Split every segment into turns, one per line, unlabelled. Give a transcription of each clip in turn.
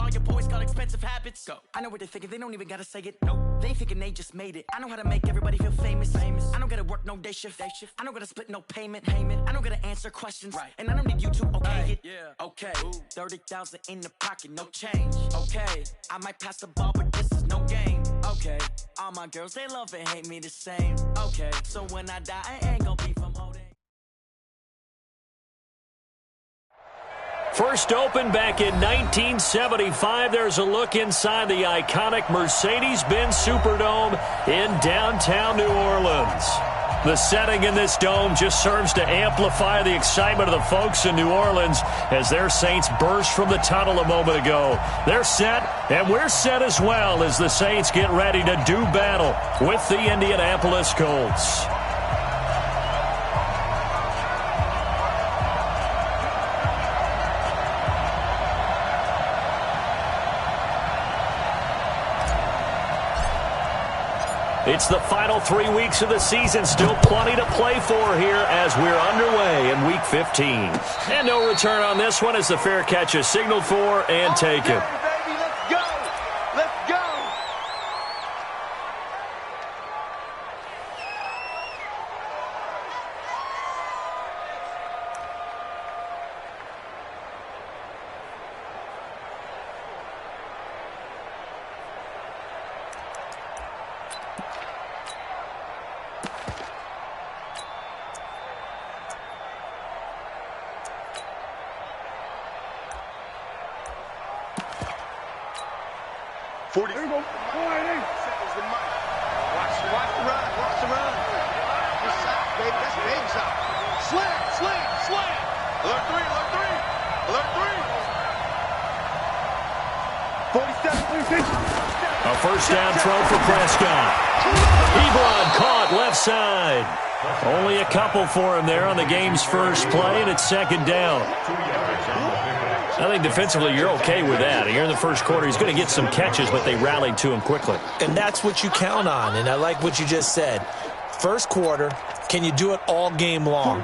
all your boys got expensive habits. Go. I know what they're thinking, they don't even gotta say it. Nope. They thinking they just made it. I know how to make everybody feel famous. I don't gotta work no day shift. I don't gotta split no payment. I don't gotta answer questions. Right. And I don't need you to okay it. Yeah. Okay. 30,000 in the pocket, no change. Okay. I might pass the ball, but this is no game. Okay. All my girls, they love and hate me the same. Okay. So when I die, I ain't gonna be from holding.
First opened back in 1975. There's a look inside the iconic Mercedes-Benz Superdome in downtown New Orleans. The setting in this dome just serves to amplify the excitement of the folks in New Orleans as their Saints burst from the tunnel a moment ago. They're set, and we're set as well as the Saints get ready to do battle with the Indianapolis Colts. It's the final 3 weeks of the season. Still plenty to play for here as we're underway in Week 15. And no return on this one as the fair catch is signaled for and taken.
Baby, let's go! Let's go! There you go. Seconds the mic. Watch the run. Watch the run. Good shot, baby. That's a big shot. Slam. Alert three. 47.
A first down throw for Prescott. Ebron caught left side. Only a couple for him there on the game's first play, and it's second down. I think defensively you're okay with that. Here in the first quarter, he's going to get some catches, but they rallied to him quickly.
And that's what you count on, and I like what you just said. First quarter, can you do it all game long?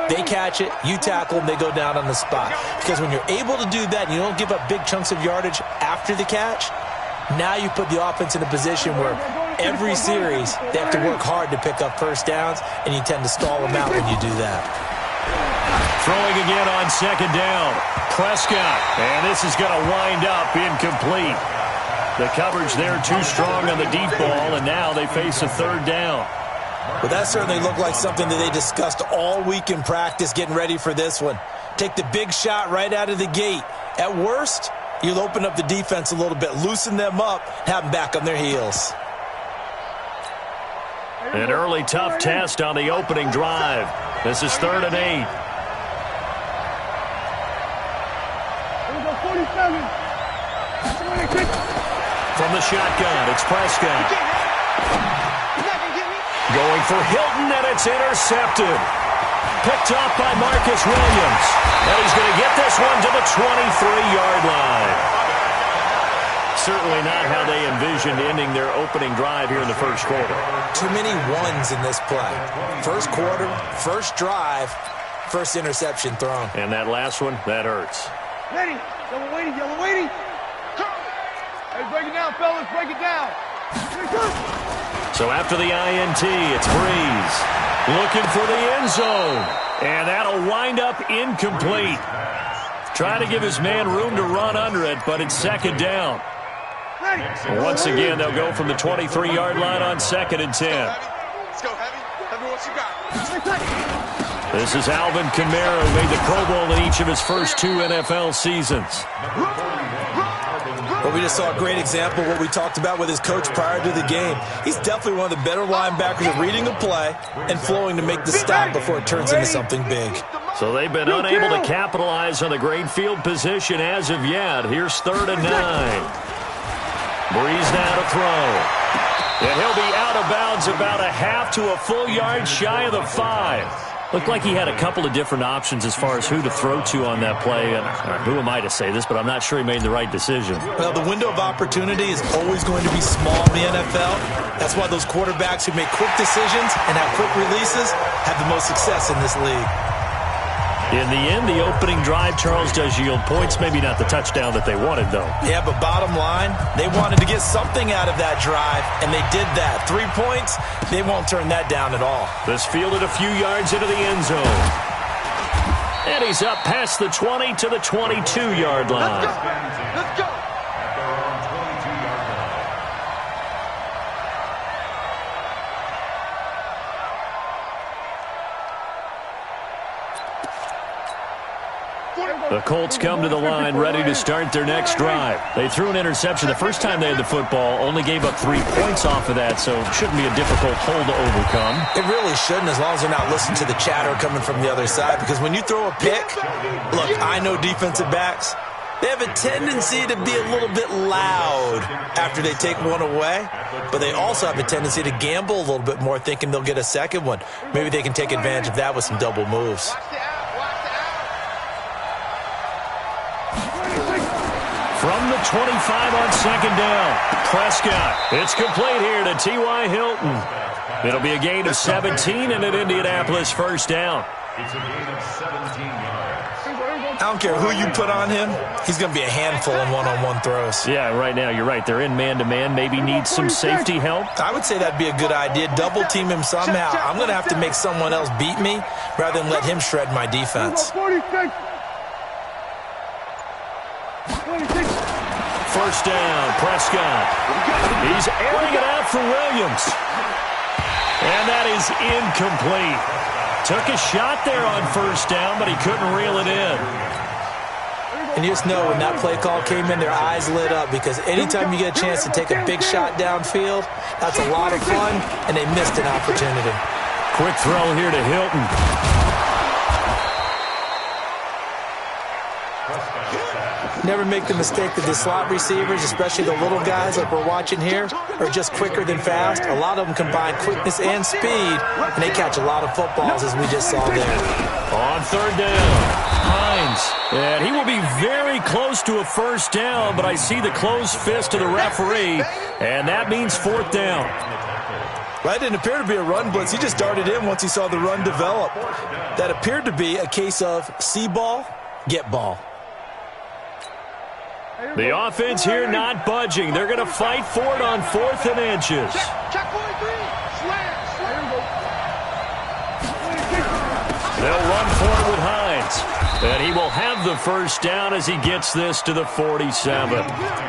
They catch it, you tackle them, they go down on the spot. Because when you're able to do that and you don't give up big chunks of yardage after the catch, now you put the offense in a position where every series they have to work hard to pick up first downs, and you tend to stall them out when you do that.
Throwing again on second down. Prescott, and this is going to wind up incomplete. The coverage there too strong on the deep ball, and now they face a third down.
Well, that certainly looked like something that they discussed all week in practice getting ready for this one. Take the big shot right out of the gate. At worst, you'll open up the defense a little bit, loosen them up, have them back on their heels.
An early tough test on the opening drive. This is 3rd and 8. From the shotgun, it's Prescott. Going for Hilton, and it's intercepted. Picked up by Marcus Williams. And he's going to get this one to the 23-yard line. Certainly not how they envisioned ending their opening drive here in the first quarter.
Too many ones in this play. First quarter, first drive, first interception thrown.
And that last one, that hurts.
Ready. Yellow waiting. Hey, break it down, fellas. Break it down.
So after the INT, it's Breeze. Looking for the end zone. And that'll wind up incomplete. Trying to give his man room to run under it, but it's second down. Once again, they'll go from the 23-yard line on 2nd and 10.
Let's go, Heavy. Heavy, what you got?
This is Alvin Kamara, who made the Pro Bowl in each of his first 2 NFL seasons.
Well, we just saw a great example of what we talked about with his coach prior to the game. He's definitely one of the better linebackers at reading a play and flowing to make the stop before it turns into something big.
So they've been unable to capitalize on the great field position as of yet. Here's 3rd and 9. Breeze now to throw. And he'll be out of bounds about a half to a full yard shy of the 5. Looked like he had a couple of different options as far as who to throw to on that play. And who am I to say this, but I'm not sure he made the right decision.
Well, the window of opportunity is always going to be small in the NFL. That's why those quarterbacks who make quick decisions and have quick releases have the most success in this league.
In the end, the opening drive, Charles, does yield points. Maybe not the touchdown that they wanted, though.
Yeah, but bottom line, they wanted to get something out of that drive, and they did that. 3 points, they won't turn that down at all.
This fielded a few yards into the end zone. And he's up past the 20 to the 22-yard line.
Let's go.
The Colts come to the line ready to start their next drive. They threw an interception the first time they had the football, only gave up 3 points off of that, so it shouldn't be a difficult hole to overcome.
It really shouldn't, as long as they're not listening to the chatter coming from the other side, because when you throw a pick, look, I know defensive backs, they have a tendency to be a little bit loud after they take one away, but they also have a tendency to gamble a little bit more, thinking they'll get a second one. Maybe they can take advantage of that with some double moves.
From the 25 on second down, Prescott. It's complete here to T.Y. Hilton. It'll be a gain of 17 and an Indianapolis first down.
It's a gain of 17 yards.
I don't care who you put on him, he's going to be a handful in one-on-one throws.
Yeah, right now, you're right. They're in man-to-man. Maybe needs some safety help.
I would say that'd be a good idea. Double team him somehow. I'm going to have to make someone else beat me rather than let him shred my defense.
First down, Prescott. He's airing it out for Williams. And that is incomplete. Took a shot there on first down, but he couldn't reel it in.
And you just know when that play call came in, their eyes lit up, because anytime you get a chance to take a big shot downfield, that's a lot of fun, and they missed an opportunity.
Quick throw here to Hilton.
Never make the mistake that the slot receivers, especially the little guys like we're watching here, are just quicker than fast. A lot of them combine quickness and speed, and they catch a lot of footballs, as we just saw there.
On third down, Hines. And he will be very close to a first down, but I see the closed fist of the referee, and that means fourth down.
Well, that didn't appear to be a run blitz. He just darted in once he saw the run develop. That appeared to be a case of see ball, get ball.
The offense here not budging. They're going to fight for it on 4th and inches.
Check 43. Slam.
They'll run for it with Hines. And he will have the first down as he gets this to the 47.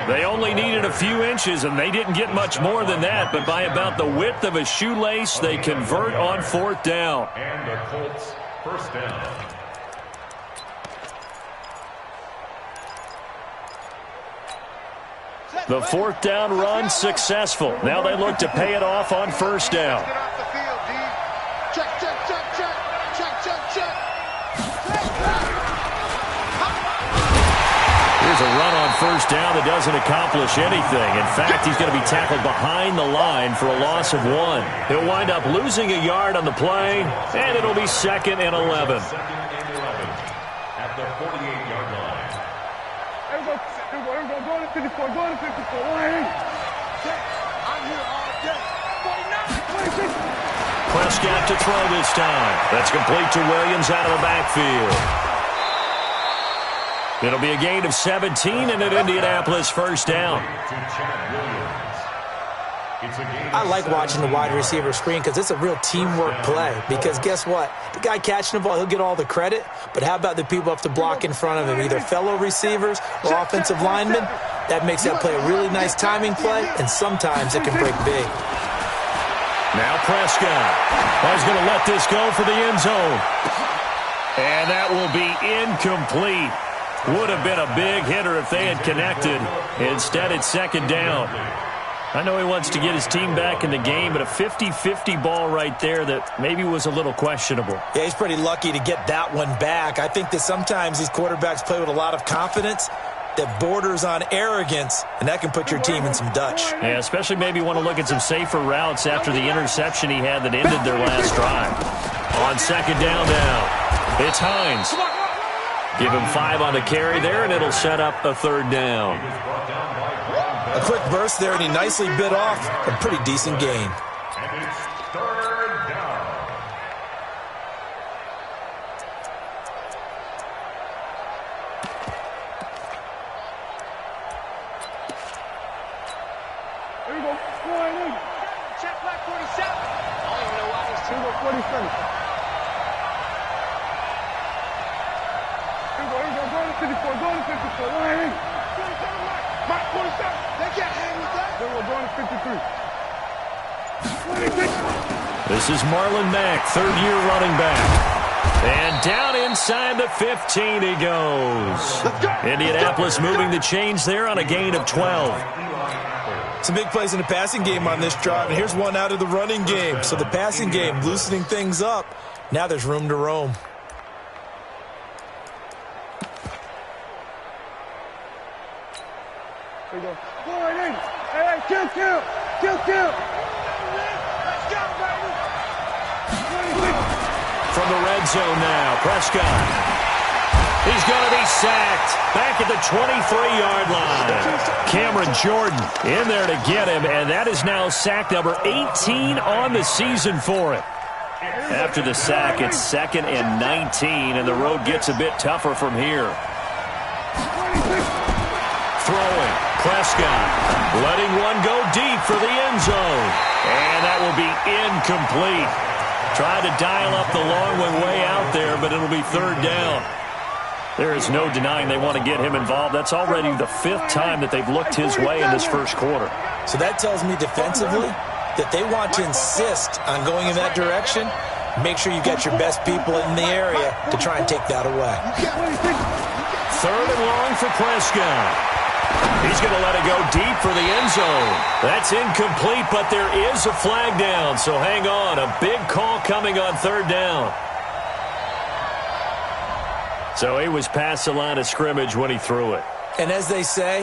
They only needed a few inches, and they didn't get much more than that. But by about the width of a shoelace, they convert on 4th down.
And the Colts first down.
The 4th down run successful. Now they look to pay it off on first down.
Get off the field, D. Check, check, check, check. Check, check, check.
Here's a run on first down that doesn't accomplish anything. In fact, he's going to be tackled behind the line for a loss of 1. He'll wind up losing a yard on the play, and it'll be 2nd and 11.
At the 48-yard line.
I'm here all day. 49.
Prescott to throw this time. That's complete to Williams out of the backfield. It'll be a gain of 17 and an Indianapolis first down.
I like watching the wide receiver screen because it's a real teamwork play. Because guess what? The guy catching the ball, he'll get all the credit. But how about the people up to block in front of him, either fellow receivers or offensive linemen? That makes that play a really nice timing play, and sometimes it can break big.
Now Prescott is going to let this go for the end zone. And that will be incomplete. Would have been a big hitter if they had connected. Instead, it's 2nd down. I know he wants to get his team back in the game, but a 50-50 ball right there that maybe was a little questionable.
Yeah, he's pretty lucky to get that one back. I think that sometimes these quarterbacks play with a lot of confidence that borders on arrogance, and that can put your team in some Dutch.
Yeah, especially maybe want to look at some safer routes after the interception he had that ended their last drive. On 2nd down now, it's Hines. Give him 5 on the carry there, and it'll set up a 3rd down.
A quick burst there, and he nicely bit off a pretty decent gain.
And it's 3rd down.
There you go.
Check flag 47. I don't even know why he's
Here you go, 47. Here you go, go to 54, go to 54. Line in. 27, Mark 47.
They can't hang with that.
There we go, going to 53. 26.
This is Marlon Mack, third-year running back. And down inside the 15 he goes. Indianapolis moving the chains there on a gain of 12.
Some big plays in the passing game on this drive, and here's one out of the running game. So the passing game loosening things up. Now there's room to roam.
There you go. Going in. Hey, kill.
Let's go, baby.
26.
From the red zone now, Prescott. He's going to be sacked back at the 23-yard line. Cameron Jordan in there to get him, and that is now sack number 18 on the season for him. After the sack, it's 2nd and 19, and the road gets a bit tougher from here. Throwing, Prescott letting one go deep for the end zone, and that will be incomplete. Tried to dial up the long one way out there, but it'll be third down. There is no denying they want to get him involved. That's already the 5th time that they've looked his way in this first quarter.
So that tells me defensively that they want to insist on going in that direction. Make sure you got your best people in the area to try and take that away.
Third and long for Prescott. He's going to let it go deep for the end zone. That's incomplete, but there is a flag down, so hang on. A big call coming on third down. So he was past the line of scrimmage when he threw it.
And as they say,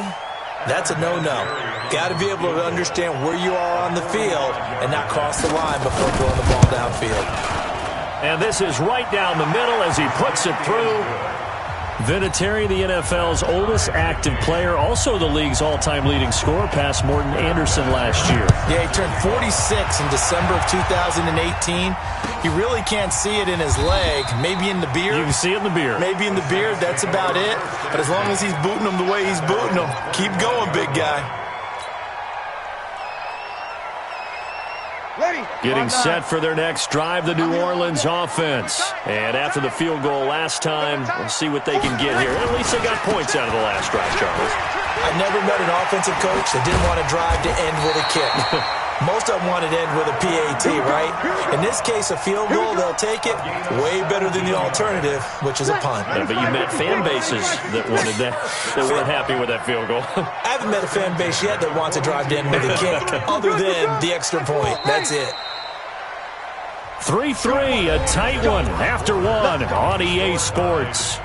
that's a no-no. Got to be able to understand where you are on the field and not cross the line before throwing the ball downfield.
And this is right down the middle as he puts it through. Vinatieri, the NFL's oldest active player, also the league's all-time leading scorer, past Morton Anderson last year.
Yeah, he turned 46 in December of 2018. You really can't see it in his leg, maybe in the beard.
You can see it in the beard.
Maybe in the beard, that's about it. But as long as he's booting him the way he's booting him, keep going, big guy.
Getting set for their next drive, the New Orleans offense. And after the field goal last time, we'll see what they can get here. At least they got points out of the last drive, Charles.
I never met an offensive coach that didn't want to drive to end with a kick. Most of them wanted to end with a PAT, right? In this case, a field goal, they'll take it. Way better than the alternative, which is a punt.
Yeah, but you met fan bases that wanted that, that weren't happy with that field goal.
I haven't met a fan base yet that wants to drive to end with a kick, other than the extra point. That's it.
3-3, a tight one after one on EA Sports.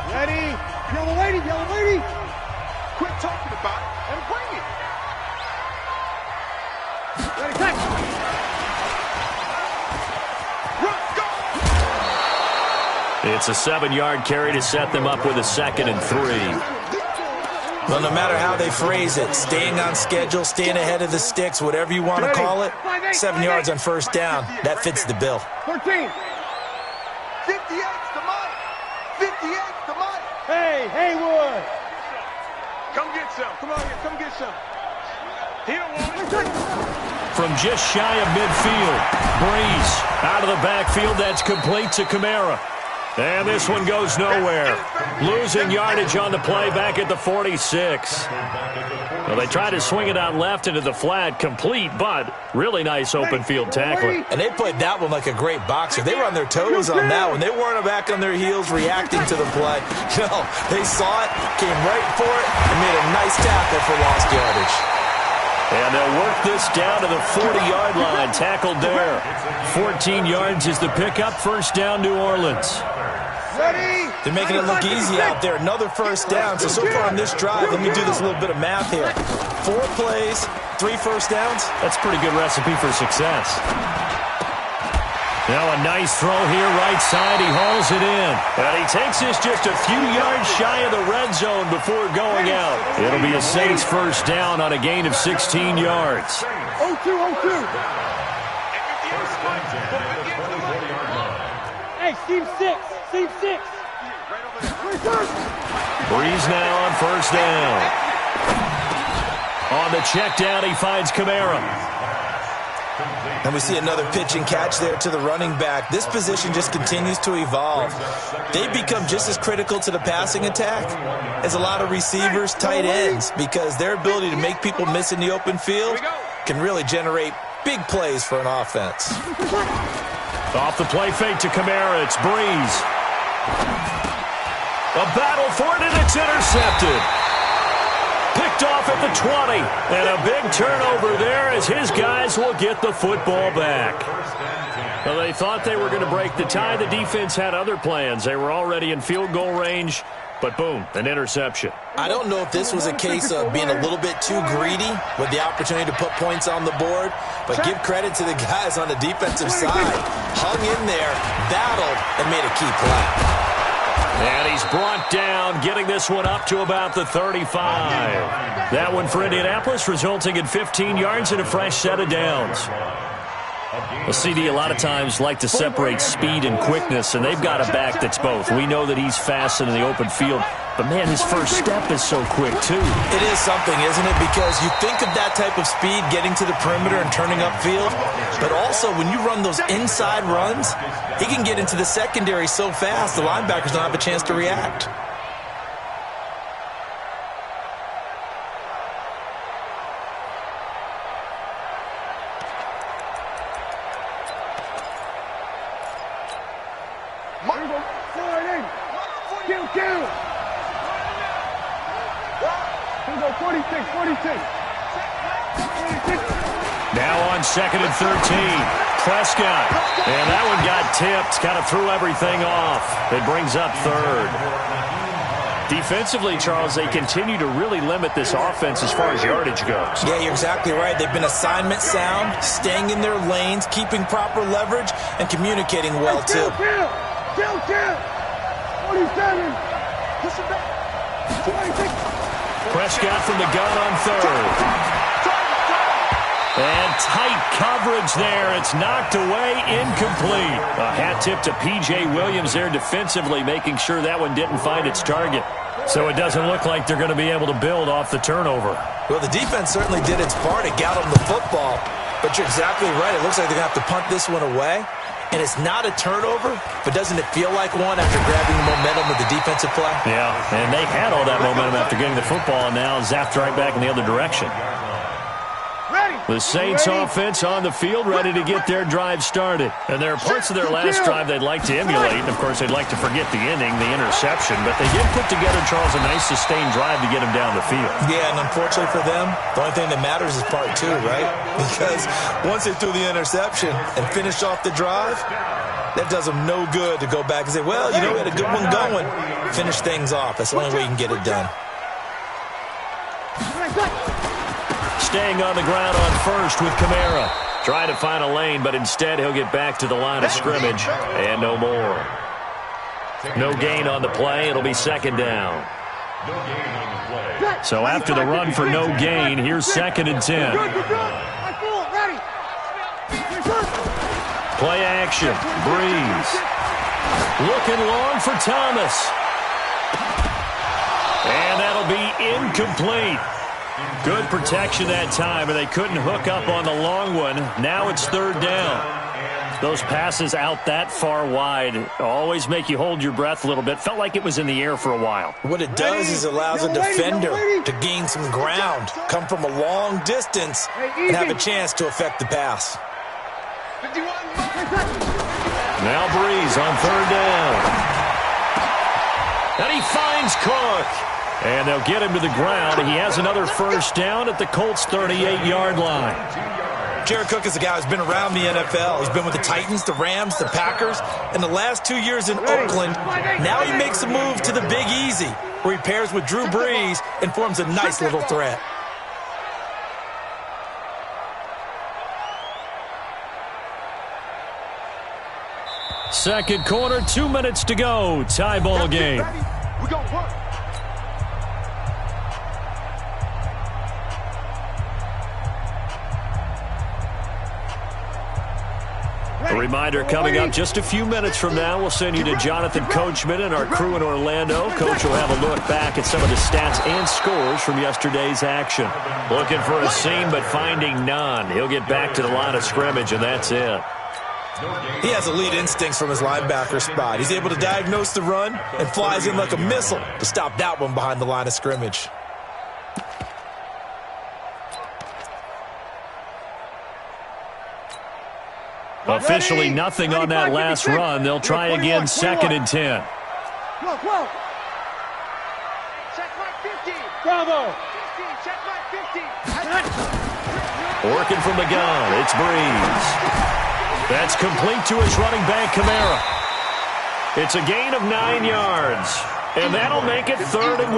Ready? Yellow lady.
Quit talking about it and bring it.
Ready, catch.
Run, go.
It's a 7-yard carry to set them up with a 2nd and 3.
Well, no matter how they phrase it, staying on schedule, staying ahead of the sticks, whatever you want to call it, 7 yards on first down, that fits the bill.
13.
58's the money. 58's the money.
Hey, Haywood.
Come get some. Come on here. Come get some. He don't want it.
From just shy of midfield, Breeze out of the backfield. That's complete to Kamara. And this one goes nowhere. Losing yardage on the play back at the 46. Well, they tried to swing it out left into the flat, complete, but really nice open field tackling.
And they played that one like a great boxer. They were on their toes on that one. They weren't back on their heels reacting to the play. No, they saw it, came right for it, and made a nice tackle for lost yardage.
And they'll work this down to the 40-yard line, tackled there. 14 yards is the pickup, first down, New Orleans.
Ready?
They're making it look easy out there. Another first down. So far on this drive, let me do this little bit of math here. 4 plays, 3 first downs.
That's a pretty good recipe for success. Now a nice throw here, right side. He hauls it in. And he takes this just a few yards shy of the red zone before going out. It'll be a Saints first down on a gain of 16 yards.
0-2. Hey, Steve 6.
Breeze now on first down. On the check down, he finds Kamara.
And we see another pitch and catch there to the running back. This position just continues to evolve. They become just as critical to the passing attack as a lot of receivers, tight ends, because their ability to make people miss in the open field can really generate big plays for an offense.
Off the play fake to Kamara, it's Breeze. A battle for it, and it's intercepted. Picked off at the 20, and a big turnover there as his guys will get the football back. Well, they thought they were going to break the tie. The defense had other plans. They were already in field goal range, but boom, an interception.
I don't know if this was a case of being a little bit too greedy with the opportunity to put points on the board, but give credit to the guys on the defensive side. Hung in there, battled, and made a key play.
And he's brought down, getting this one up to about the 35. That one for Indianapolis, resulting in 15 yards and a fresh set of downs. Well, CD a lot of times like to separate speed and quickness, and they've got a back that's both. We know that he's fast in the open field, but, man, his first step is so quick, too.
It is something, isn't it? Because you think of that type of speed getting to the perimeter and turning upfield, but also when you run those inside runs, he can get into the secondary so fast the linebackers don't have a chance to react.
Now on 2nd and 13, Prescott. And that one got tipped, kind of threw everything off. It brings up 3rd. Defensively, Charles, they continue to really limit this offense as far as yardage goes.
Yeah, you're exactly right. They've been assignment sound, staying in their lanes, keeping proper leverage, and communicating well, too.
47.
Prescott from the gun on 3rd. And tight coverage there. It's knocked away, incomplete. A hat tip to P.J. Williams there defensively, making sure that one didn't find its target. So it doesn't look like they're going to be able to build off the turnover.
Well, the defense certainly did its part. It got them the football. But you're exactly right. It looks like they're going to have to punt this one away. And it's not a turnover, but doesn't it feel like one after grabbing the momentum with the defensive play?
Yeah, and they had all that momentum after getting the football, and now zapped right back in the other direction. The Saints offense on the field, ready to get their drive started. And there are parts of their last drive they'd like to emulate. And, of course, they'd like to forget the inning, the interception. But they did put together, Charles, a nice sustained drive to get them down the field.
Yeah, and unfortunately for them, the only thing that matters is part 2, right? Because once they threw the interception and finished off the drive, that does them no good to go back and say, well, you know, we had a good one going. Finish things off. That's the only way you can get it done.
Staying on the ground on 1st with Kamara. Trying to find a lane, but instead he'll get back to the line of scrimmage. And no more. No gain on the play. It'll be 2nd down. So after the run for no gain, here's 2nd and 10. Play action. Breeze. Looking long for Thomas. And that'll be incomplete. Good protection that time, and they couldn't hook up on the long one. Now it's 3rd down. Those passes out that far wide always make you hold your breath a little bit. Felt like it was in the air for a while.
What it does is allows a defender to gain some ground, come from a long distance, and have a chance to affect the pass.
Now Breeze on 3rd down. And he finds Cook. And they'll get him to the ground. He has another 1st down at the Colts' 38-yard line.
Jared Cook is a guy who's been around the NFL. He's been with the Titans, the Rams, the Packers, and the last 2 years in Oakland. Now he makes a move to the Big Easy, where he pairs with Drew Brees and forms a nice little threat.
Second quarter, 2 minutes to go. Tie ball game.
We're going to work.
A reminder coming up just a few minutes from now, we'll send you to Jonathan Coachman and our crew in Orlando. Coach will have a look back at some of the stats and scores from yesterday's action. Looking for a seam, but finding none. He'll get back to the line of scrimmage, and that's it.
He has elite instincts from his linebacker spot. He's able to diagnose the run and flies in like a missile to stop that one behind the line of scrimmage.
Officially nothing on that last run. They'll try again, 2nd and 10.
Whoa. Check my 50. Bravo. 50. Check my 50.
Working from the gun, it's Breeze. That's complete to his running back, Kamara. It's a gain of 9 yards, and that'll make it 3rd and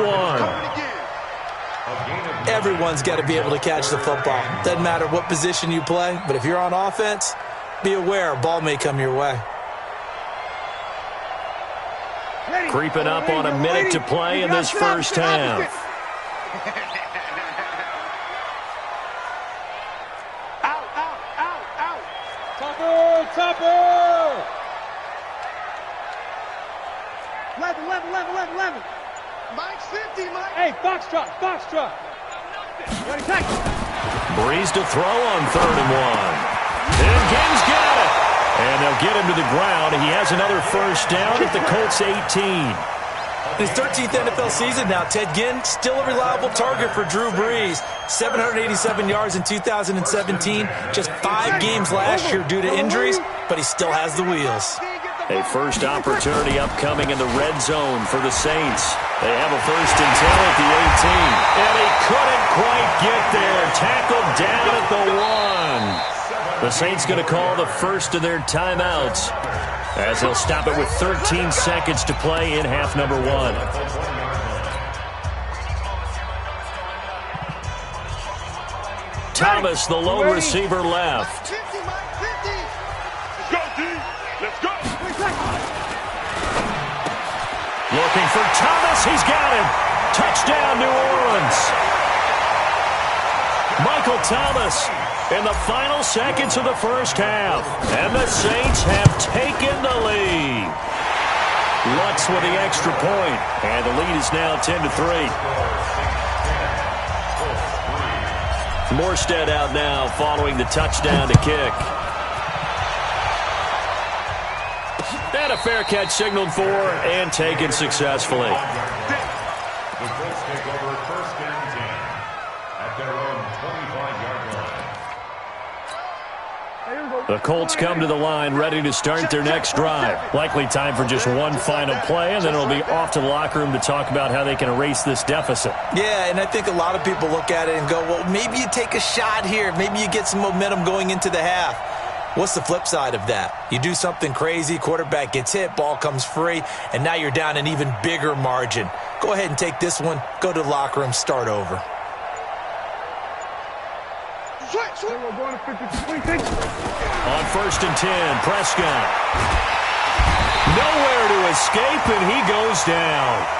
1.
Everyone's got to be able to catch the football. Doesn't matter what position you play, but if you're on offense, be aware a ball may come your way.
Creeping up on a minute to play in this first half.
Out. Topper. 11.
Mike's 50, Mike.
Hey, Foxtrot. Ready, tackle.
Breeze to throw on 3rd and 1. And Ging's got it. And they'll get him to the ground. He has another first down at the Colts 18.
His 13th NFL season now, Ted Ginn still a reliable target for Drew Brees. 787 yards in 2017, just 5 games last year due to injuries, but he still has the wheels.
A first opportunity upcoming in the red zone for the Saints. They have a 1st and 10 at the 18. And he couldn't quite get there. Tackled down at the 1. The Saints going to call the first of their timeouts as they'll stop it with 13 seconds to play in half number 1. Thomas, the lone receiver, left.
50, Mike, 50.
Let's go.
Looking for Thomas. He's got him. Touchdown, New Orleans. Michael Thomas in the final seconds of the first half. And the Saints have taken the lead. Lutz with the extra point. And the lead is now 10-3. Morstead out now following the touchdown to kick. And a fair catch signaled for and taken successfully.
The Colts take over 1st and 10 at their own 25-yard line.
The Colts come to the line ready to start their next drive. Likely time for just one final play, and then it'll be off to the locker room to talk about how they can erase this deficit.
Yeah, and I think a lot of people look at it and go, well, maybe you take a shot here. Maybe you get some momentum going into the half. What's the flip side of that? You do something crazy, quarterback gets hit, ball comes free, and now you're down an even bigger margin. Go ahead and take this one, go to the locker room, start over.
We're going to 50.
On 1st and 10, Prescott. Nowhere to escape, and he goes down.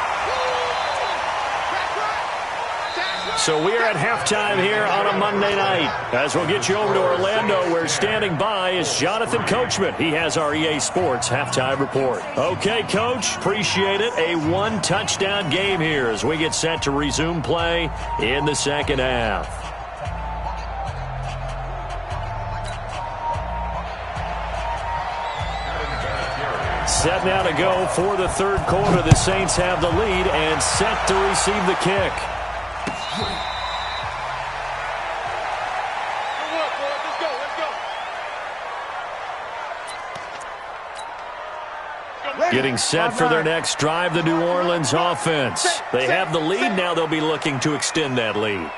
So we are at halftime here on a Monday night. As we'll get you over to Orlando, where standing by is Jonathan Coachman. He has our EA Sports halftime report. Okay, Coach, appreciate it. A 1-touchdown game here as we get set to resume play in the second half. Set now to go for the 3rd quarter. The Saints have the lead and set to receive the kick. Getting set for their next drive, the New Orleans offense. They have the lead. Now they'll be looking to extend that lead.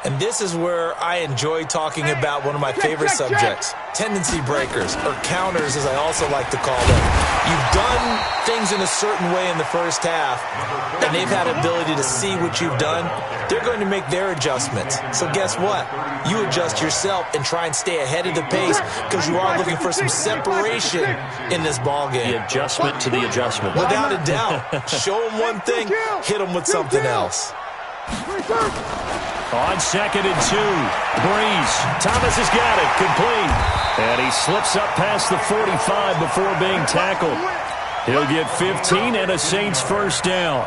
And this is where I enjoy talking about one of my favorite subjects, tendency breakers, or counters as I also like to call them. You've done things in a certain way in the first half, and they've had ability to see what you've done. They're going to make their adjustments. So guess what? You adjust yourself and try and stay ahead of the pace because you are looking for some separation in this ball game.
The adjustment to the adjustment.
Without a doubt. Show them one thing, hit them with something else.
On 2nd and 2, Breeze. Thomas has got it, complete. And he slips up past the 45 before being tackled. He'll get 15 and a Saints first down.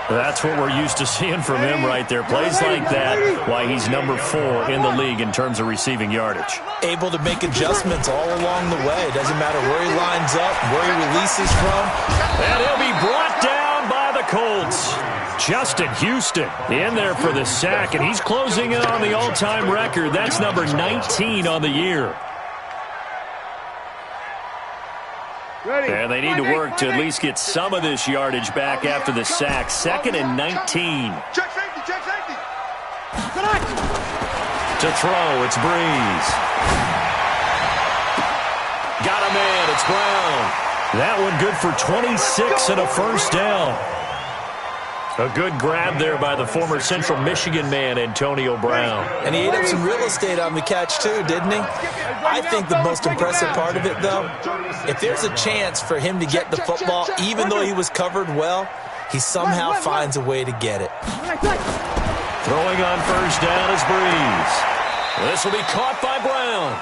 That's what we're used to seeing from him right there. Plays like that, why he's number 4 in the league in terms of receiving yardage.
Able to make adjustments all along the way. Doesn't matter where he lines up, where he releases from.
And he'll be brought down by the Colts. Justin Houston in there for the sack, and he's closing in on the all-time record. That's number 19 on the year. And they need to work to at least get some of this yardage back after the sack. 2nd and 19.
Check safety, check safety.
To throw, it's Breeze. Got a man, it's Brown. That one good for 26 and a first down. A good grab there by the former Central Michigan man, Antonio Brown.
And he ate up some real estate on the catch, too, didn't he? I think the most impressive part of it, though, if there's a chance for him to get the football, even though he was covered well, he somehow finds a way to get it.
Throwing on first down is Breeze. This will be caught by Brown.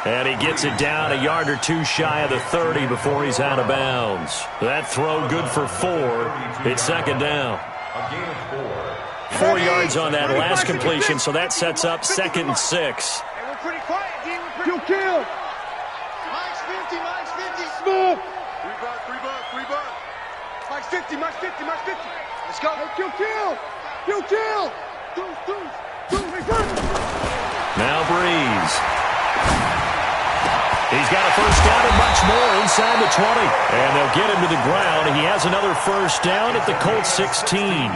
And he gets it down a yard or two shy of the 30 before he's out of bounds. That throw good for 4. It's 2nd down. 4 yards on that last completion, so that sets up 2nd and 6.
Hey, we're pretty quiet, D. We're pretty
Kill.
Mike's 50, Mike's 50.
Move.
3 buck, 3 buck, 3 buck.
Mike's 50, Mike's 50, Mike's 50.
Let's go.
Hey, kill. Deuce, return.
Now Breeze. He's got a first down and much more inside the 20. And they'll get him to the ground. He has another first down at the Colts 16.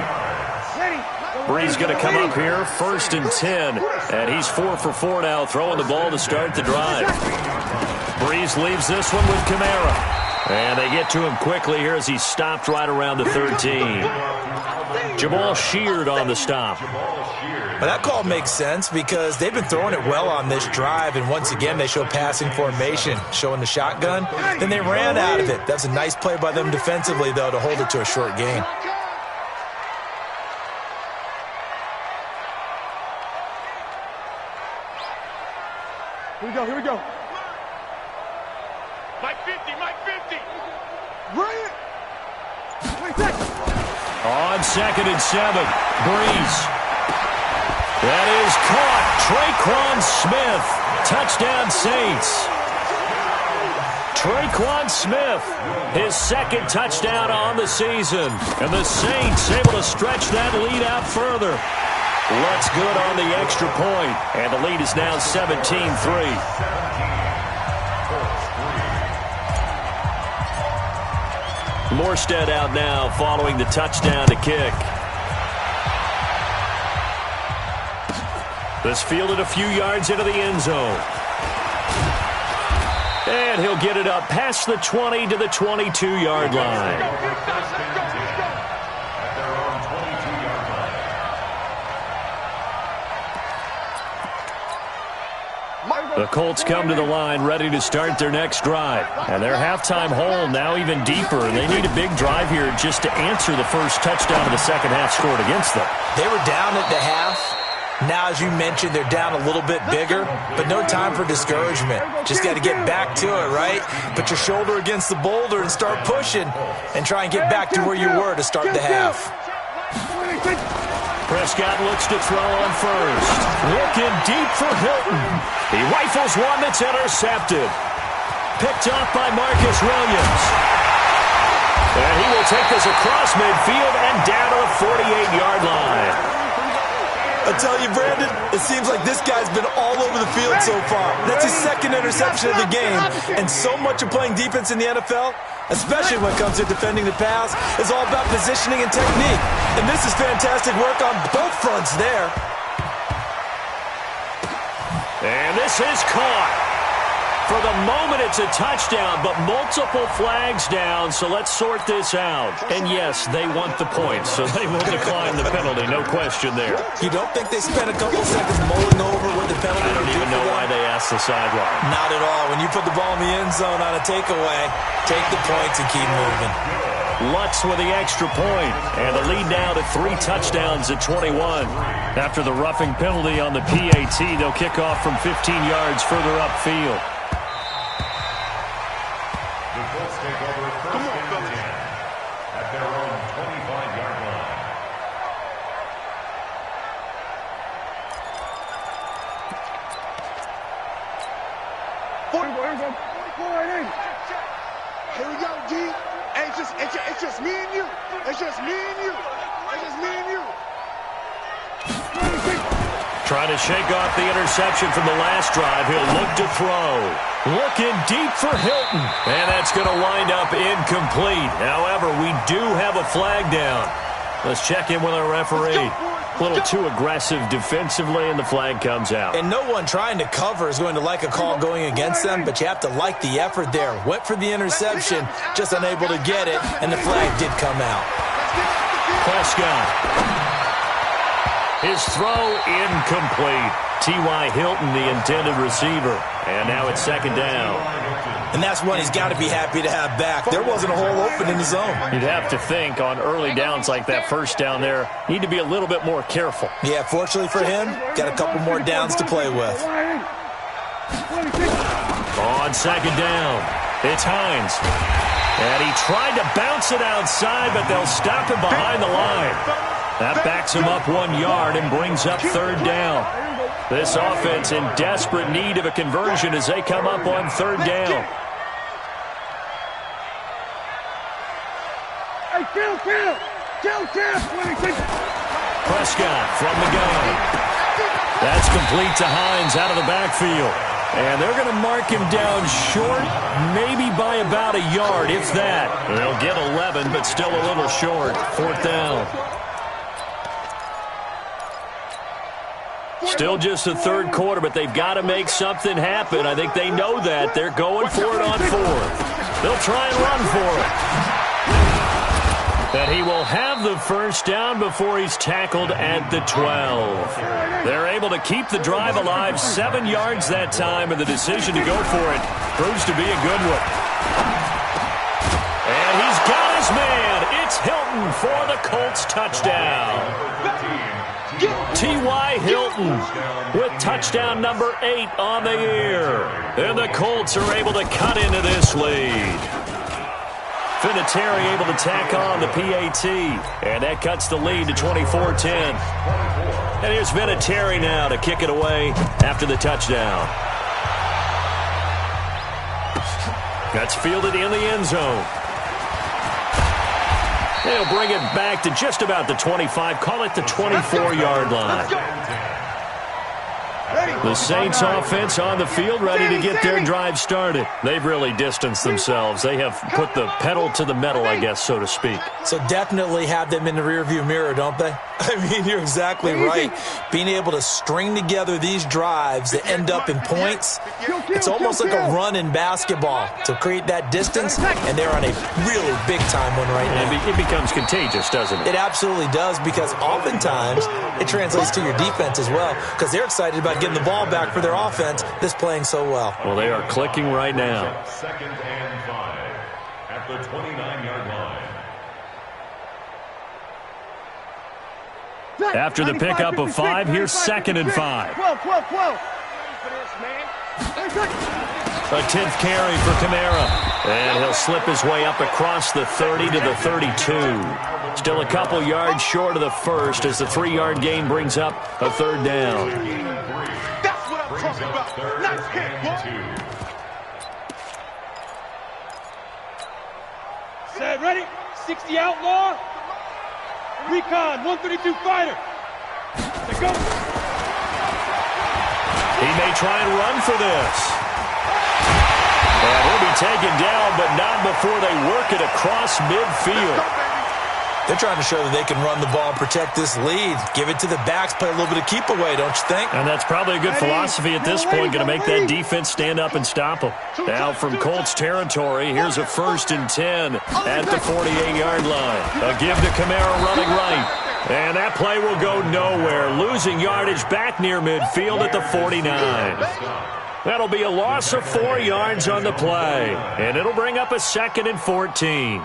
Breeze going to come up here, 1st and 10. And he's 4 for 4 now, throwing the ball to start the drive. Breeze leaves this one with Kamara. And they get to him quickly here as he's stopped right around the 13. Jamal Sheard on the stop.
But that call makes sense because they've been throwing it well on this drive, and once again they show passing formation, showing the shotgun. Then they ran out of it. That's a nice play by them defensively, though, to hold it to a short gain.
Here we go.
Mike 50, Mike 50.
Run it. Wait, check.
On 2nd and 7, Breeze. That is caught. Traquan Smith. Touchdown Saints. Traquan Smith, his 2nd touchdown on the season. And the Saints able to stretch that lead out further. Looks good on the extra point. And the lead is now 17-3. Morstead out now following the touchdown to kick. This fielded a few yards into the end zone. And he'll get it up past the 20 to the 22-yard line. The Colts come to the line ready to start their next drive. And their halftime hole now even deeper. And they need a big drive here just to answer the first touchdown of the second half scored against them.
They were down at the half. Now, as you mentioned, they're down a little bit bigger, but no time for discouragement. Just got to get back to it, right? Put your shoulder against the boulder and start pushing and try and get back to where you were to start the half.
Prescott looks to throw on first. Looking deep for Hilton. He rifles one that's intercepted. Picked off by Marcus Williams. And he will take this across midfield and down to the 48-yard line.
I tell you, Brandon, it seems like this guy's been all over the field so far. That's his 2nd interception of the game. And so much of playing defense in the NFL, especially when it comes to defending the pass, is all about positioning and technique. And this is fantastic work on both fronts there.
And this is caught. For the moment, it's a touchdown, but multiple flags down, so let's sort this out. And yes, they want the points, so they will decline the penalty, no question there.
You don't think they spent a couple seconds mulling over what the penalty
I don't even know why they asked the sideline.
Not at all. When you put the ball in the end zone on a takeaway, take the points and keep moving.
Lutz with the extra point, and the lead now to 3 touchdowns at 21. After the roughing penalty on the PAT, they'll kick off from 15 yards further upfield.
The Colts take over first and 10 at their own 25-yard line.
Here we go, G. Hey, it's just me and you. It's just me and you. It's just me and you.
Trying to shake off the interception from the last drive. He'll look to throw. Looking deep for Hilton. And that's going to wind up incomplete. However, we do have a flag down. Let's check in with our referee. A little too aggressive defensively, and the flag comes out.
And no one trying to cover is going to like a call going against them, but you have to like the effort there. Went for the interception, just unable to get it, and the flag did come out.
Prescott. His throw incomplete. T.Y. Hilton, the intended receiver. And now it's second down.
And that's one he's got to be happy to have back. There wasn't a hole open in the zone.
You'd have to think on early downs like that first down there, need to be a little bit more careful.
Yeah, fortunately for him, got a couple more downs to play with.
On second down, it's Hines. And he tried to bounce it outside, but they'll stop him behind the line. That backs him up 1 yard and brings up third down. This offense in desperate need of a conversion as they come up on third down.
Hey, kill!
Prescott from the gun. That's complete to Hines out of the backfield. And they're going to mark him down short, maybe by about a yard, if that. They'll get 11, but still a little short. Fourth down. Still just the third quarter, but they've got to make something happen. I think they know that. They're going for it on fourth. They'll try and run for it. But he will have the first down before he's tackled at the 12. They're able to keep the drive alive 7 yards that time, and the decision to go for it proves to be a good one. And he's got his man. It's Hilton for the Colts touchdown. T.Y. Hilton with touchdown number 8 on the year. And the Colts are able to cut into this lead. Vinatieri able to tack on the PAT. And that cuts the lead to 24-10. And here's Vinatieri now to kick it away after the touchdown. That's fielded in the end zone. They'll bring it back to just about the 25, call it the 24-yard line. The Saints offense on the field ready to get their drive started. They've really distanced themselves. They have put the pedal to the metal, I guess, so to speak. So definitely have them in the rearview mirror, don't they? I mean, you're exactly right. Being able to string together these drives that end up in points, it's almost like a run in basketball to create that distance, and they're on a really big-time one right now. It becomes contagious, doesn't it? It absolutely does, because oftentimes it translates to your defense as well, because they're excited about getting the ball back for their offense that's playing so well. Well, they are clicking right now.
Second and 5 at the 29-yard line.
After the pickup of 5, here's second and 5.
12.
A 10th carry for Kamara. And he'll slip his way up across the 30 to the 32. Still a couple yards short of the first as the 3-yard gain brings up a third down.
That's what I'm talking about. Nice hit, boy.
Set, ready? 60 outlaw. Recon, 132 fighter. Let's go.
He may try and run for this. And he'll be taken down, but not before they work it across midfield.
They're trying to show that they can run the ball and protect this lead. Give it to the backs, play a little bit of keep away, don't you think?
And that's probably a good philosophy at this point, going to make that defense stand up and stop them. Now from Colts territory, here's a 1st and 10 at the 48-yard line. A give to Kamara running right. And that play will go nowhere, losing yardage back near midfield at the 49. That'll be a loss of 4 yards on the play, and it'll bring up a 2nd and 14.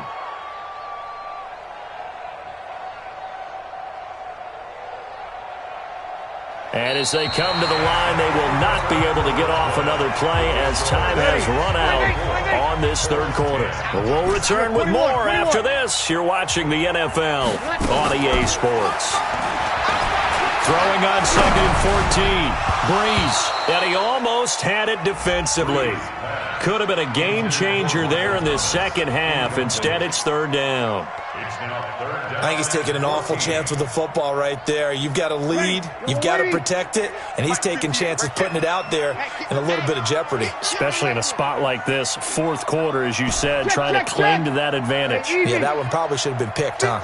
And as they come to the line, they will not be able to get off another play as time has run out on this third quarter. But we'll return with more after this. You're watching the NFL on EA Sports. Throwing on 2nd and 14. Breeze. And he almost had it defensively. Could have been a game changer there in this second half. Instead, it's third down.
I think he's taking an awful chance with the football right there. You've got to lead, you've got to protect it, and he's taking chances putting it out there in a little bit of jeopardy.
Especially in a spot like this, fourth quarter, as you said, trying to cling to that advantage.
Yeah, that one probably should have been picked, huh?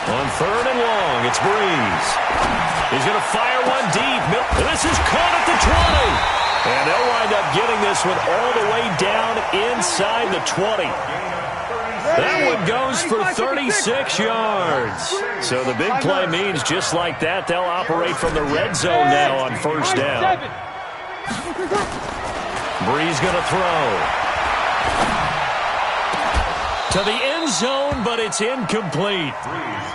On 3rd and long, it's Breeze. He's going to fire one deep. This is caught at the 20. And they'll wind up getting this one all the way down inside the 20. That one goes for 36 yards. So the big play means just like that, they'll operate from the red zone now on first down. Breeze going to throw. To the end zone, but it's incomplete.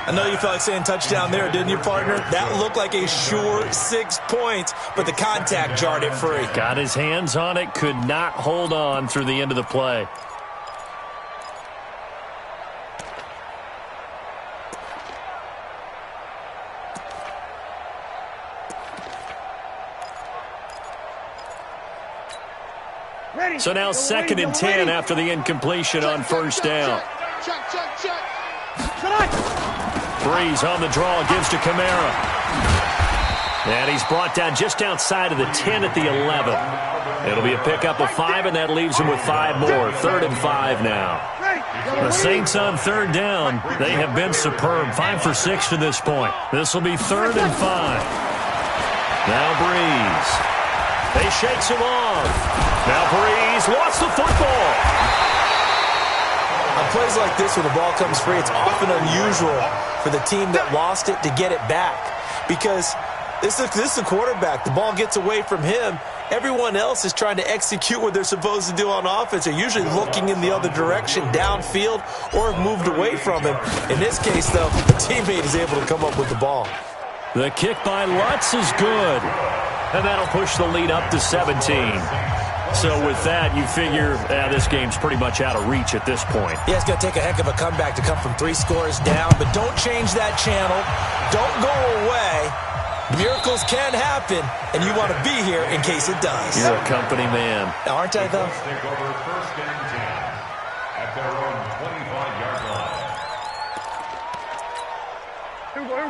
I know you felt like saying touchdown there, didn't you, partner? That looked like a sure 6 points, but the contact jarred it free.
Got his hands on it, could not hold on through the end of the play. So now 2nd and 10 after the incompletion on first down. Breeze on the draw, gives to Kamara. And he's brought down just outside of the 10 at the 11. It'll be a pickup of 5, and that leaves him with 5 more. 3rd and 5 now. The Saints on third down, they have been superb. 5 for 6 to this point. This will be 3rd and 5. Now Breeze. They shakes him off. Now Breeze lost the football.
On plays like this where the ball comes free, it's often unusual for the team that lost it to get it back. Because this is a quarterback. The ball gets away from him. Everyone else is trying to execute what they're supposed to do on offense. They're usually looking in the other direction, downfield, or have moved away from him. In this case, though, the teammate is able to come up with the ball.
The kick by Lutz is good. And that'll push the lead up to 17. So with that, you figure this game's pretty much out of reach at this point.
Yeah, it's going to take a heck of a comeback to come from 3 scores down. But don't change that channel. Don't go away. Miracles can happen, and you want to be here in case it does.
You're a company man.
Aren't I, though?
Take over 1st and 10 at their own 25-yard line.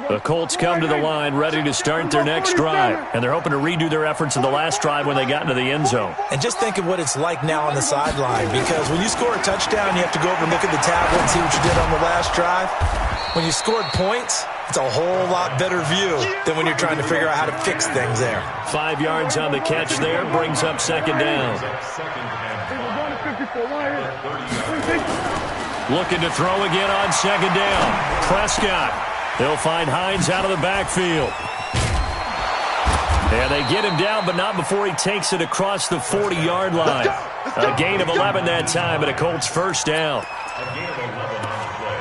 The Colts come to the line ready to start their next drive. And they're hoping to redo their efforts in the last drive when they got into the end zone.
And just think of what it's like now on the sideline. Because when you score a touchdown, you have to go over and look at the tablet and see what you did on the last drive. When you scored points, it's a whole lot better view than when you're trying to figure out how to fix things there.
5 yards on the catch there, brings up 2nd down. Looking to throw again on 2nd down. Prescott. They'll find Hines out of the backfield. And they get him down, but not before he takes it across the 40-yard line. A gain of 11 that time, and a Colts first down.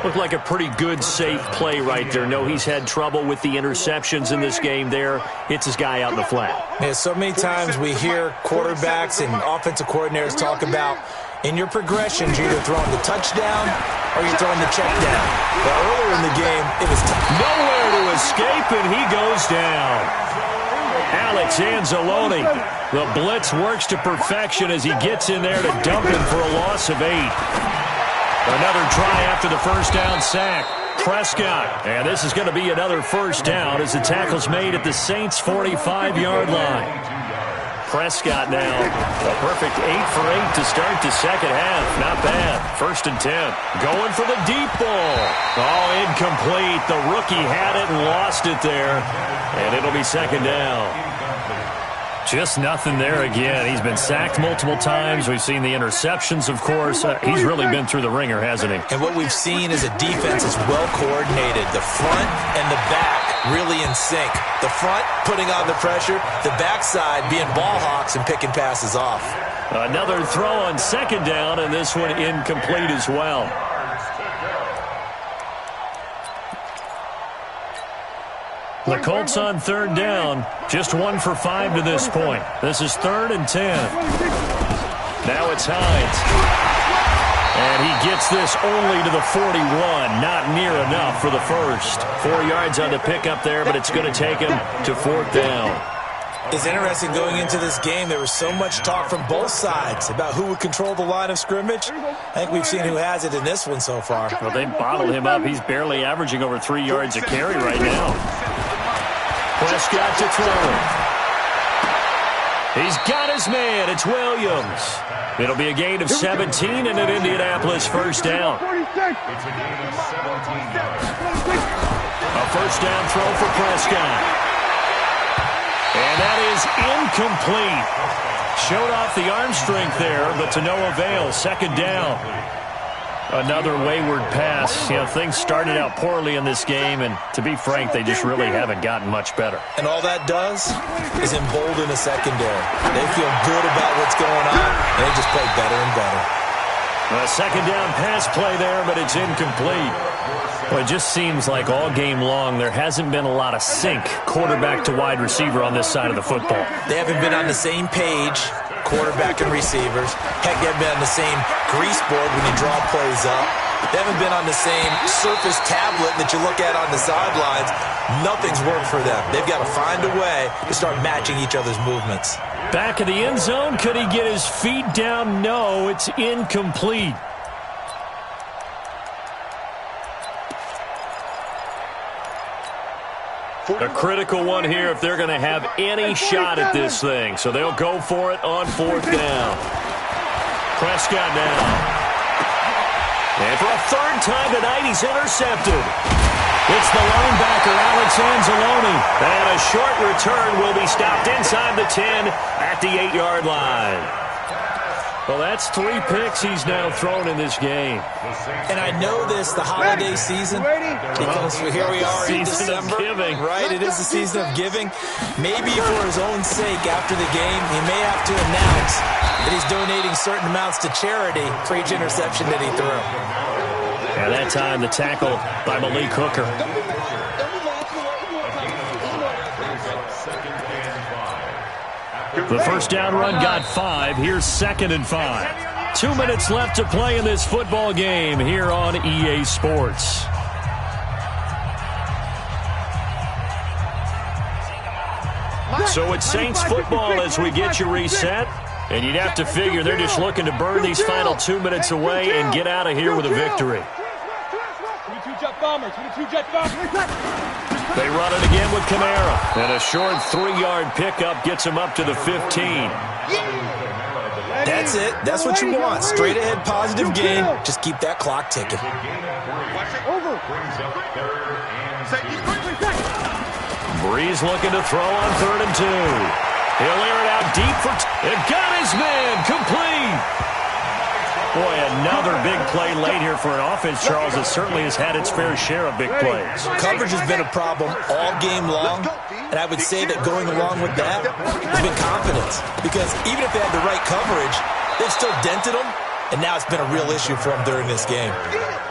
Looked like a pretty good, safe play right there. No, he's had trouble with the interceptions in this game there. Hits his guy out in the flat.
Yeah, so many times we hear quarterbacks and offensive coordinators talk about in your progressions, you're either throwing the touchdown or you're throwing the check down. But earlier in the game, it was
nowhere to escape, and he goes down. Alex Anzalone. The blitz works to perfection as he gets in there to dump him for a loss of 8. Another try after the first down sack. Prescott. And this is going to be another first down as the tackle's made at the Saints' 45-yard line. Prescott now, a perfect 8 for 8 to start the second half. Not bad. 1st and 10. Going for the deep ball. Oh, incomplete. The rookie had it and lost it there. And it'll be 2nd down. Just nothing there again. He's been sacked multiple times. We've seen the interceptions, of course. He's really been through the ringer, hasn't he?
And what we've seen is a defense that's well coordinated. The front and the back really in sync. The front putting on the pressure, the backside being ball hawks and picking passes off.
Another throw on 2nd down, and this one incomplete as well. The Colts on third down, just 1 for 5 to this point. This is 3rd and 10. Now it's Hines. And he gets this only to the 41, not near enough for the first. 4 yards on the pickup there, but it's going to take him to 4th down.
It's interesting going into this game. There was so much talk from both sides about who would control the line of scrimmage. I think we've seen who has it in this one so far.
Well, they bottled him up. He's barely averaging over 3 yards a carry right now. Prescott to throw. He's got his man. It's Williams. It'll be a gain of 17 and an Indianapolis first down.
It's a gain of 17 yards.
A first down throw for Prescott. And that is incomplete. Showed off the arm strength there, but to no avail. 2nd down. Another wayward pass. You know, things started out poorly in this game, and to be frank, they just really haven't gotten much better.
And all that does is embolden the secondary. They feel good about what's going on, and they just play better and better.
A 2nd down pass play there, but it's incomplete. Well, it just seems like all game long there hasn't been a lot of sync quarterback to wide receiver on this side of the football.
They haven't been on the same page, quarterback and receivers. Heck, they haven't been on the same grease board when you draw plays up. They haven't been on the same surface tablet that you look at on the sidelines. Nothing's worked for them. They've got to find a way to start matching each other's movements.
Back of the end zone, could he get his feet down? No, it's incomplete. A critical one here if they're going to have any shot at this thing. So they'll go for it on 4th down. Prescott now. And for a 3rd time tonight, he's intercepted. It's the linebacker, Alex Anzalone. And a short return will be stopped inside the 10 at the 8-yard line. Well, that's 3 picks he's now thrown in this game.
And I know this, the holiday season, because here we are in December, right? It is the season of giving. Maybe for his own sake, after the game, he may have to announce that he's donating certain amounts to charity for each interception that he threw.
And that time, the tackle by Malik Hooker. The first down run got 5. Here's 2nd and 5. 2 minutes left to play in this football game here on EA Sports. So it's Saints football as we get you reset. And you'd have to figure they're just looking to burn these final 2 minutes away and get out of here with a victory. They run it again with Kamara. And a short 3-yard pickup gets him up to the 15.
That's it. That's what you want. Straight ahead, positive gain. Just keep that clock ticking.
Breeze looking to throw on 3rd and 2. He'll air it out deep for... It got his man. Complete. Boy, another big play late here for an offense, Charles, that certainly has had its fair share of big plays.
Coverage has been a problem all game long, and I would say that going along with that has been confidence. Because even if they had the right coverage, they've still dented them, and now it's been a real issue for them during this game.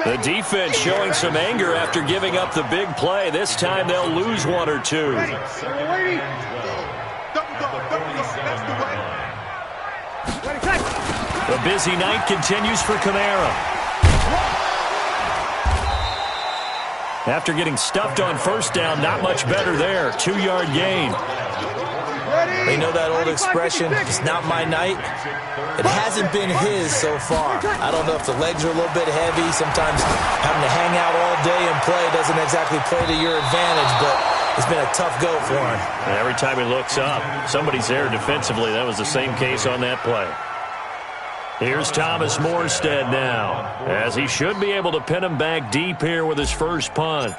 The defense showing some anger after giving up the big play. This time they'll lose 1 or 2. The busy night continues for Kamara. After getting stuffed on 1st down, not much better there. 2-yard gain.
They know that old expression, it's not my night. It hasn't been his so far. I don't know if the legs are a little bit heavy. Sometimes having to hang out all day and play doesn't exactly play to your advantage, but it's been a tough go for him.
And every time he looks up, somebody's there defensively. That was the same case on that play. Here's Thomas Morstead now, as he should be able to pin him back deep here with his first punt.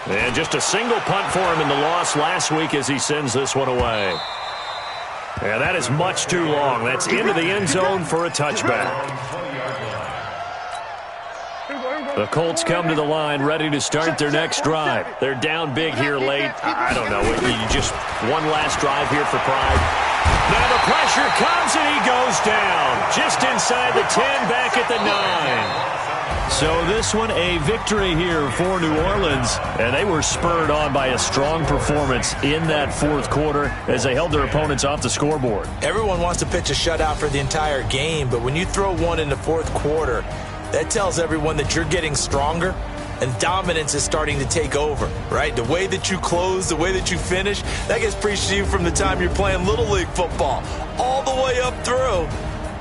And just a single punt for him in the loss last week as he sends this one away. And that is much too long. That's into the end zone for a touchback. The Colts come to the line ready to start their next drive. They're down big here late. I don't know. Just one last drive here for pride. Now the pressure comes and he goes down. Just inside the 10, back at the 9. So this one a victory here for New Orleans, and they were spurred on by a strong performance in that fourth quarter as they held their opponents off the scoreboard.
Everyone wants to pitch a shutout for the entire game, but when you throw one in the fourth quarter, that tells everyone that you're getting stronger and dominance is starting to take over, right? The way that you close, the way that you finish, that gets preached to you from the time you're playing Little League football all the way up through.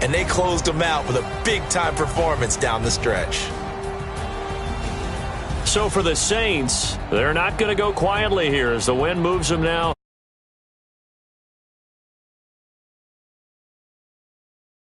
And they closed them out with a big-time performance down the stretch.
So for the Saints, they're not going to go quietly here as the wind moves them now